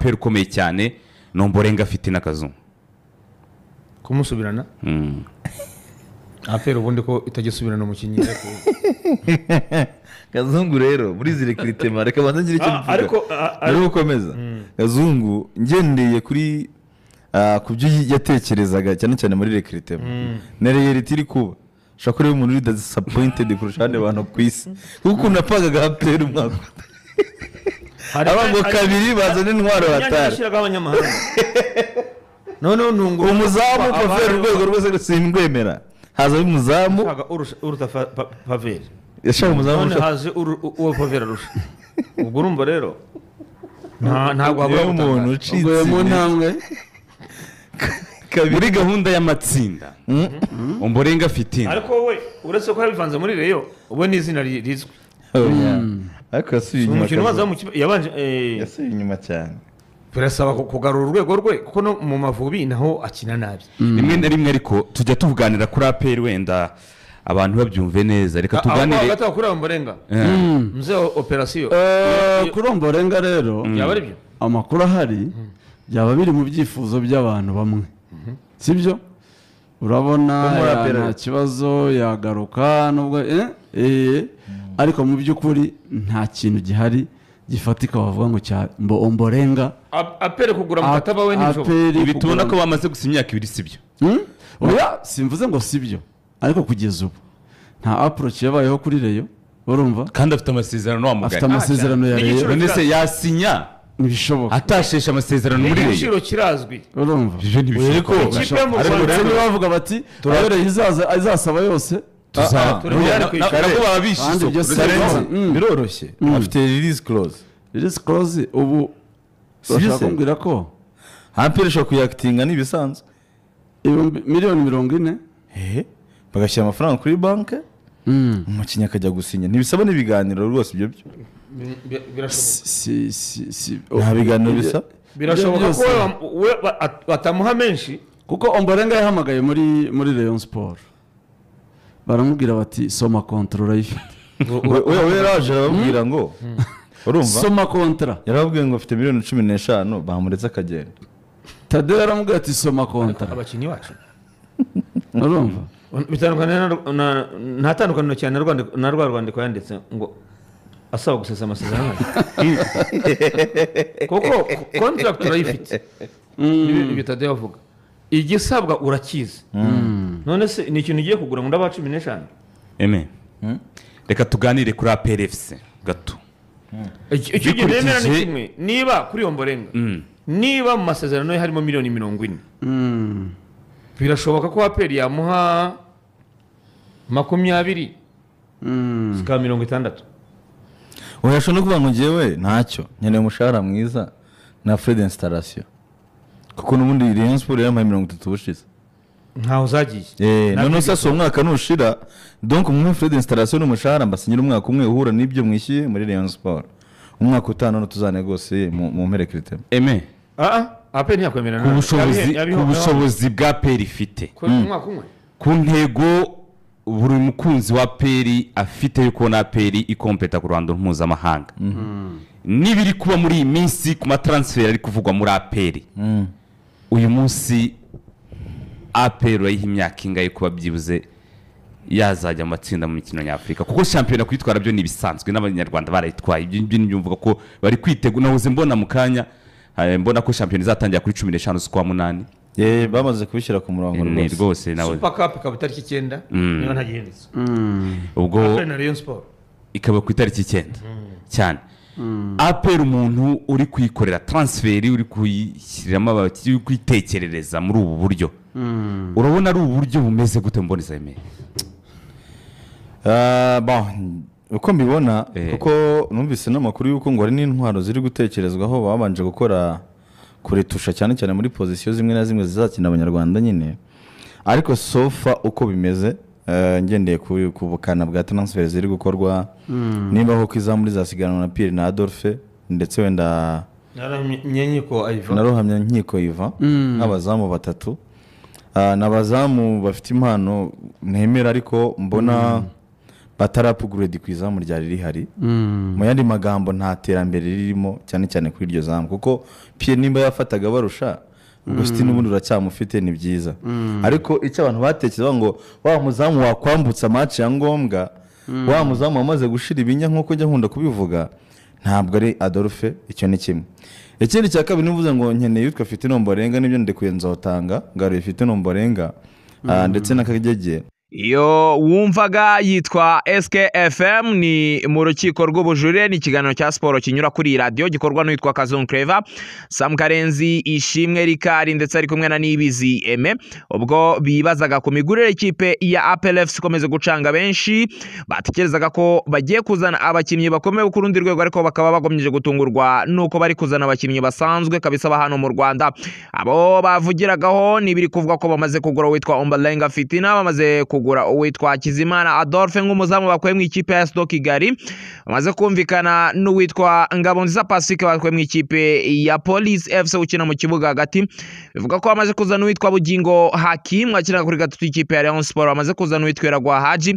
APR ukomeye cyane Nomborenga afite n'Akazungu kumusubirana APR ubundi ko itagisubirana umukinnyi Kazungu rero muri zire kiritema reka banza ngire icyo mvuga ariko ukomeza Kazungu ngendeye kuri kubyo yatekerezaga cyane cyane muri recruitment nereye ritiri kuba shakore umuntu uri disappointed kurusha abandi bantu ku isi kuko napagaga APR umwaka abango kabiri bazana intwaro batari none ntungu umuzamu Pavel urwego rwose rusindwemera haza umuzamu uruta Pavel yashaka umuzamu none haje uwo Pavel arusha ubwo urumva rero ntabwo habura umuntu ucitse mu ntambwe muri gahunda y'amatsinda Omborenga afite ariko we uretse ko yabivanze muri reyo ubwo ni izina rizwi ariko yasubiye inyuma umukino waza yabanje yasubiye inyuma cyane birasaba kugarura urwego rwe kuko no mu Mavubi naho akina nabi rimwe na rimwe ariko tujya tuvuganira kuri APR wenda abantu babyumve neza reka tuganire hagati kuri Omborenga mze operation kuri Omborenga rero yaba ari byo amakuru ahari byaba biri mu byifuzo by'abantu bamwe sibyo urabona nta kibazo yagaruka nubwo ariko mu by'ukuri nta kintu gihari gifatika bavuga ngo cya Omborenga APR kugura mukataba we nijo ibi tubona ko bamaze gusa imyaka 2 sibyo oya simvuze ngo sibyo ariko kugeza ubu nta approach yabayeho kuri reyo urumva kandi afite amasezerano afite wamugana amasezerano ya reyo none se yasinya ntibishoboka atashesha amasezerano muri reyo igiciro kirazwi urumva ibyo ntibishoboka ariko rero bavuga bati turabere izasaba yose biroroshye afite release clause ubu bashaka kumbwira ko APR ishobora kuyakitinga n'ibisanzwe miliyoni 40 bagashyira amafaranga kuri banke umukinnyi akajya gusinya ntibisaba n'ibiganiro rwose ibyo byo nta biganiro bisa birashoboka ko we batamuha menshi kuko Omborenga yahamagaye muri Rayon Sport baramubwira bati soma kontra urayifite we yaraje arababwira ngo urumva soma kontra yarababwiye ngo afite miliyoni 15 bamuretse akagenda Tadeo yaramubwira ati soma kontra abakinnyi bacu urumva bitandukanye nta tandukaniro cyane na Rwandiko yanditse ngo asaba gusesa amasezerano kuko contract urayifite ibi Tadeo avuga igisabwa urakize none se ni ikintu ugiye kugura ngo ndaba 15 reka tuganire kuri APR FC gato icyo gihemera ni kimwe niba kuri Omborenga niba mu masezerano harimo miliyoni 40 birashoboka ko APR yamuha 20 sika 60 urashobora no kuvuga ngo ngewe ntacyo nkeneye umushahara mwiza na Fred installation kuko n'ubundi Rayon Sport yampaye 30 bushize ntaho zagiye none se umwaka nushira donc mu Fred installation n'umushahara mbasinyira umwaka umwe uhura n'ibyo mwishyuye muri Rayon Sport umwaka utano no tuzanegose mu mperekirite APR ntiyakwemerana ku bushobozi bwa APR ifite umwaka umwe ku ntego buri mukunzi wa APR afite yuko na APR ikompeta ku Rwanda mpuzamahanga nibiri kuba muri iyi minsi ku matransfer ari kuvugwa muri APR uyu munsi APR yiha imyaka ingaye kuba byibuze yazajya amatsinda mu mikino nyafrika kuko championnat kwitwara byo nibisanzwe n'abanyarwanda barayitwaye ibyo nibyumvuga ko bari kwitegura nahoze mbona mukanya mbona ko championnat izatangira kuri 15 z'ukwa 8 bamaze kubishyira ku murongo rwose nawe Super Cup ikaba itariki 9 niba ntagihindutse ubwo Rayon Sport ikaba ku itariki 9 cyane APR umuntu uri kuyikorera transfer uri kuyishyiramo abaki kwitekerereza muri ubu buryo urabona ari uburyo bumeze gute mboneza yemeye uko mbibona kuko numvise n'amakuru yuko ngo ari n'intwaro ziri gutekerezwaho babanje gukora kuretusha cyane cyane muri position zimwe na zimwe zizakina abanyarwanda nyine ariko sofa uko bimeze ngendeye ku bukana bwa transfer ziri gukorwa nimba ho kwizamuri zasigana na Pierre na Adolphe ndetse wenda narohamya nkiko Iva nk'abazamu batatu n'abazamu bafite impano ntemera ariko mbona batarapuguredi ku izamu ryari rihari mu yandi magambo nta terambere ririmo cyane cyane kuri iryo zamu kuko Pierre nimba yafataga barusha ubwo City n'ubundi uracyamufite ni byiza ariko icyo abantu batekereza ngo wa muzamu wakwambutsa match ya ngombwa wa muzamu wamaze gushira ibinya nkuko njya nkunda kubivuga ntabwo ari Adolphe icyo ni kimwe ikindi cya kabiri nivuze ngo nkeneye yitwa afite Nomborenga nibyo ndekuye nzotanga ngaro ifite Nomborenga ndetse n'akagege iyo wumvaga yitwa SKFM ni mu rukiko rw'ubujurire ni ikiganiro cya siporo kinyura kuri radio gikorwa n'uwitwa Kazungu Clever Sam Karenzi Ishimwe Rikari ndetse ari kumwe na Nibizi Eme ubwo bibazaga ku migurire ikipe ya APR FC ikomeze gucanga benshi batekerezaga ko bagiye kuzana abakinnyi bakomeye ku rundi rwego ariko bakaba bagomyeje gutungurwa nuko bari kuzana abakinnyi basanzwe kabisa hano mu Rwanda abo bavugiragaho nibiri kuvuga ko bamaze kugura witwa Ombolenga Fitina bamaze kugura uwitwa Kizimana Adolphe nk'umuzamu bakuye mu ikipe ya Stoke Kigali bamaze kumvikana n'uwitwa Ngabonziza Pacifique bakuye mu ikipe ya Police FC ukina mu kibuga hagati bivuga ko bamaze kuzana uwitwa Bugingo Hakim akina kuri gatatu ikipe ya Rayon Sport bamaze kuzana uwitwa Ragwa Haji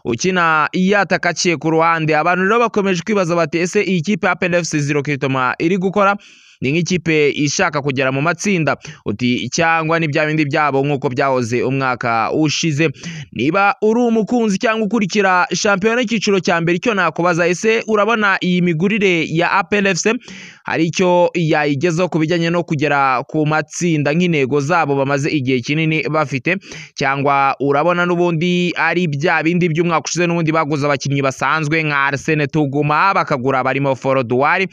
ukina yatakaciye ku ruhande abantu rero bakomeje kwibaza bati ese iyi kipe ya PLFC Zero Kitoma iri gukora ni nk'ikipe ishaka kugera mu matsinda uti cyangwa ni bya bindi byabo nk'uko byahoze umwaka ushize niba uri umukunzi cyangwa ukurikira shampiyona y'ikiciro cya mbere icyo nakubaza ese urabona iyi migurire ya APR FC hari icyo yayigezaho ku bijyanye no kugera ku matsinda nk'intego zabo bamaze igihe kinini bafite cyangwa urabona n'ubundi ari bya bindi by'umwaka ushize n'ubundi baguze abakinnyi basanzwe nka Arsene Tuguma bakagura barimo Forodwari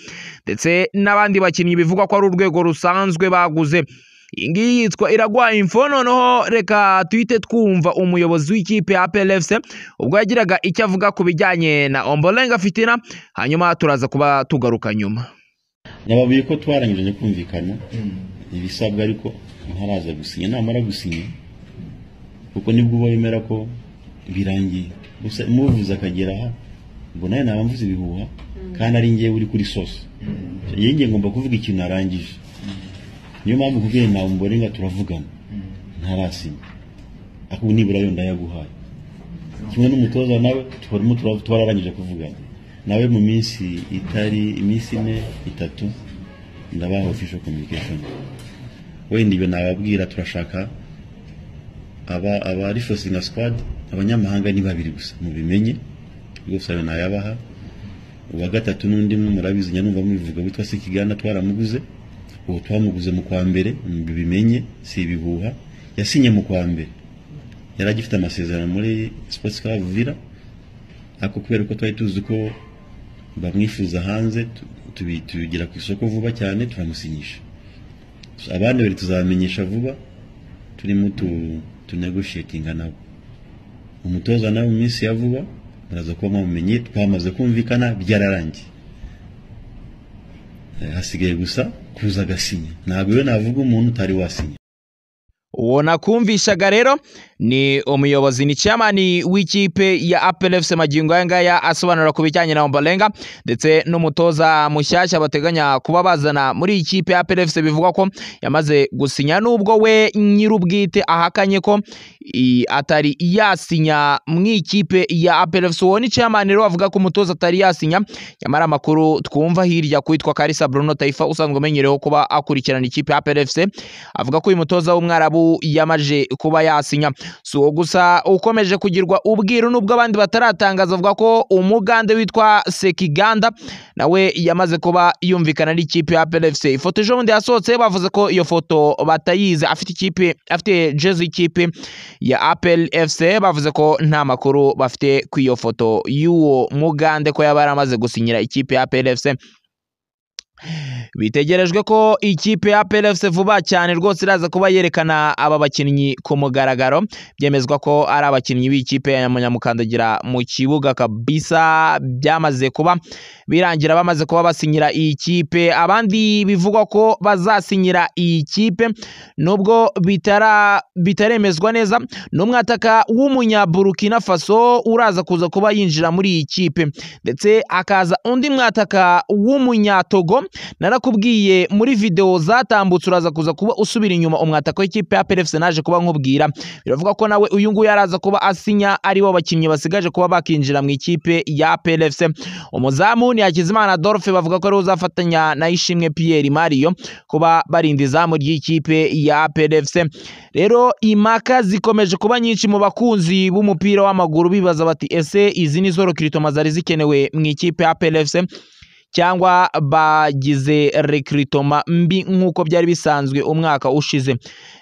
ndetse n'abandi bakinnyi bivugwa ko ari urwego rusanzwe baguze iyi ngiyi yitwa Iragwa Info noneho reka tuhite twumva umuyobozi w'ikipe ya APR FC ubwo yagiraga icyo avuga ku bijyanye na Ombolenga Fitina hanyuma turaza kuba tugaruka nyuma nababuye ko twarangije kumvikana ibisabwa ariko ntaraza gusinya namara gusinya kuko nibwo bemera ko birangiye gusa muvuza akagera aha ngo naye nabamvuze ibihuha kandi ari ngiye uri kuri source yenge ngomba kuvuga ikintu arangije niyo mpamvu kugiye na Ombolenga turavugana ntarasinya ako nibura yo ndayaguhaye kimwe n'umutoza nawe twararangije kuvugana nawe mu minsi itari iminsi 3 ndabaha official communication wenda ibyo nababwira turashaka aba reinforcing squad abanyamahanga ni babiri gusa mubimenye rwose ayo nayabaha uwa gatatu n'undi murabizi nyanumva mubivuga witwa Sekiganda twaramuguze uwo twamuguze mu kwa mbere bibimenye si ibihuha yasinye mu kwa mbere yaragifite amasezerano muri Sports Club Villa ako kubera ko twari tuzi ko bamwifuza hanze tubigira ku isoko vuba cyane turamusinyisha abandi bari tuzamenyesha vuba turimo tunegotiatinga nabo umutoza nawe mu minsi ya vuba baraza kuba mumenye twamaze kumvikana byararangiye hasigaye gusa kuza gasinya ntabwo we navuga umuntu utari wasinya uwo nakumvishaga rero ni umuyobozi ni chairman w'ikipe ya APR FC magingo yangaya asobanura ku bijyanye na Ombolenga ndetse n'umutoza mushyashya bateganya kuba bazana muri ikipe ya APR FC bivugwa ko yamaze gusinya nubwo we nyirubwite ahakanye ko atari yasinya mu ikipe ya APR FC uwo ni chairman rero avuga ko umutoza atari yasinya nyamara amakuru twumva hirya kwitwa Karisa Bruno Taifa usanzwe umenyerewe kuba akurikirana ikipe ya APR FC avuga ko uyu mutoza w'umwarabu yamaje kuba yasinya so gusa ukomeje kugirwa ubwiru nubwo abandi bataratangaza avuga ko umugande witwa Sekiganda nawe yamaze kuba yumvikana n'ikipe ya APR FC ifoto ejo bundi yasohotse bavuze ko iyo foto batayize afite jersey ikipe ya APR FC bavuze ko nta makuru bafite ku iyo foto y'uwo mugande ko yaba yaramaze gusinyira ikipe ya APR FC bitegerejwe ko ikipe ya APR FC vuba cyane rwose iraza kuba yerekana aba bakinnyi ku mugaragaro byemezwa ko ari abakinnyi b'ikipe ya Munyamukandagira mu kibuga kabisa byamaze kuba birangira bamaze kuba basinyira iyi kipe abandi bivugwa ko bazasinyira iyi kipe nubwo bitaremezwa neza n'umwataka w'umunyaburukina Faso uraza kuza kuba yinjira muri iyi kipe ndetse akaza undi mwataka w'umunyatogo narakubwiye muri video zatambutse uraza kuza kuba usubira inyuma umwataka w'ikipe ya APR FC naje kuba nkubwira biravuga ko nawe uyu nguyu yaraza kuba asinya ari bo bakinnyi basigaje kuba bakinjira mu ikipe ya APR FC. Umuzamu ni Hakizimana Adolphe bavuga ko ari uzafatanya na Ishimwe Pierre Mario kuba barinda izamu ry'ikipe ya APR FC. Rero impaka zikomeje kuba nyinshi mu bakunzi b'umupira w'amaguru bibaza bati ese izi ni zo recruitment zari zikenewe mu ikipe ya APR FC cyangwa bagize recruitment mbi nk'uko byari bisanzwe umwaka ushize.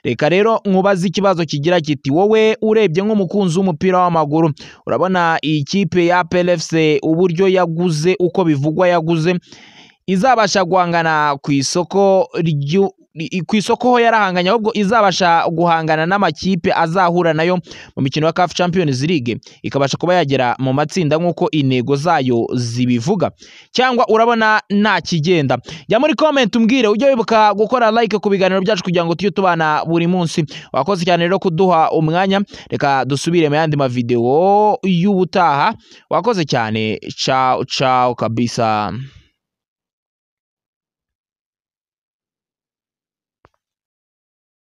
Reka rero nkubaze ikibazo kigira kiti wowe urebye nk'umukunzi w'umupira w'amaguru urabona iyi kipe ya APR FC uburyo yaguze uko bivugwa yaguze izabasha guhangana ku isoko ho yarahanganya ahubwo izabasha guhangana n'amakipe azahura nayo mu mikino ya CAF Champions League ikabasha kuba yagera mu matsinda nk'uko intego zayo zibivuga cyangwa urabona nta kigenda? Jya muri comment umbwire, ujye wibuka gukora like ku biganiro byacu kugira ngo tujye tubana buri munsi. Wakoze cyane rero kuduha umwanya, reka dusubire mu yandi ma video y'ubutaha. Wakoze cyane, ciao ciao kabisa.